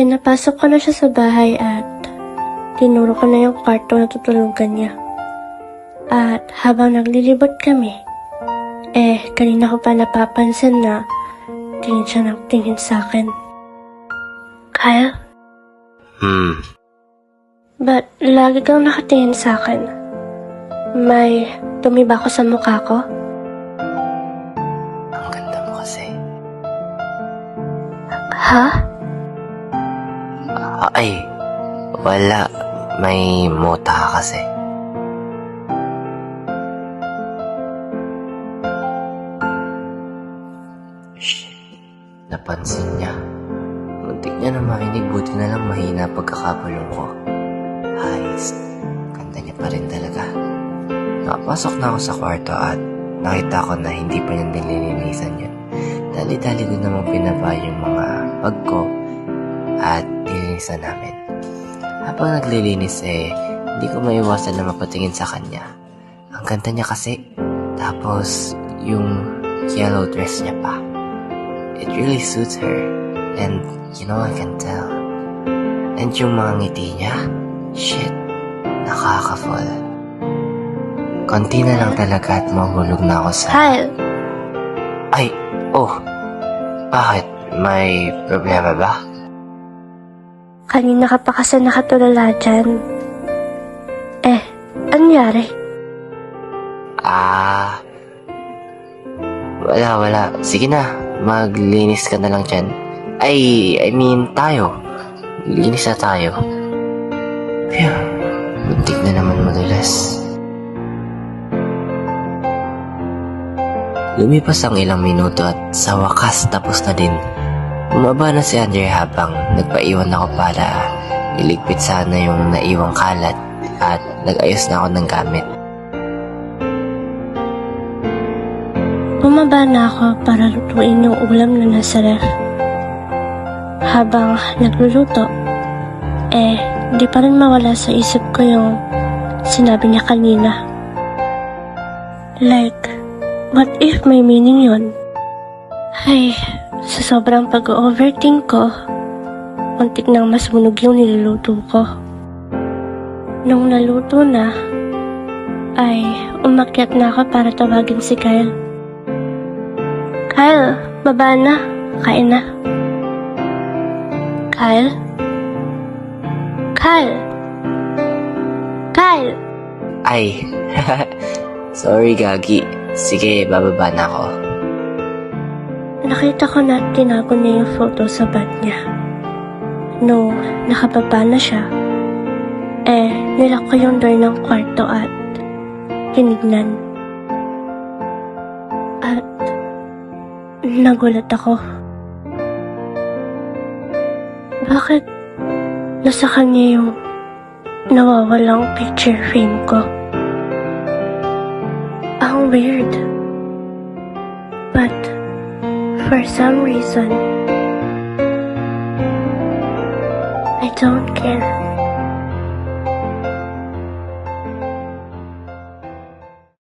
Pinapasok ko na siya sa bahay at tinuro ko na yung kwarto na tutulugan niya. At habang naglilibot kami, kanina ko pa napapansin na tingin siya ng tingin sa akin. Kyle? Ba't lagi kang nakatingin sa akin? May dumi ba ako sa mukha ko? Ang ganda mo kasi. Ha? Ay, wala. May muta ka kasi. Shit. Napansin niya. Muntik niya na marinig, buti na lang mahina pagkakabulong ko. Ayos. Ganda niya pa rin talaga. Nakapasok na ako sa kwarto at nakita ko na hindi pa niya nililinisan yun. Dali-dali ko namang pinaba yung mga bag ko at nilinisan namin. Habang naglilinis hindi ko maiwasan na mapatingin sa kanya. Ang ganda niya kasi. Tapos, yung yellow dress niya pa. It really suits her. And, you know, I can tell. And yung mga ngiti niya, shit, nakaka-fall. Konti na lang talaga at mahulog na ako sa... Kyle! Ay, oh. Bakit? May problema ba? Kanina ka pa kasi nakatulala dyan. Anyari? Wala. Sige na, maglinis ka na lang dyan. I mean, tayo. Linis na tayo. Phew, muntik na naman madulas. Lumipas ang ilang minuto at sa wakas tapos na din. Bumaba na si Andre habang nagpaiwan ako para iligpit sana yung naiwang kalat at nag-ayos na ako ng gamit. Bumaba na ako para lutuin yung ulam na nasa ref. Habang nagluluto, di pa rin mawala sa isip ko yung sinabi niya kanina. Like, what if may meaning yun? Ay, sa sobrang pag-overthink ko, muntik nang masunog yung niluluto ko. Nung naluto na, ay umakyat na ako para tawagin si Kyle. Kyle, baba na. Kain na. Kyle? Kyle? Kyle? Ay, sorry Gagi. Sige, bababa na ako. Nakita ko na tinago niya yung photo sa bag niya. Nung nakababa na siya, nilak ko yung door ng kwarto at tinignan. At nagulat ako. Bakit nasa kanya yung nawawalang picture frame ko? Ang weird. But for some reason, I don't care.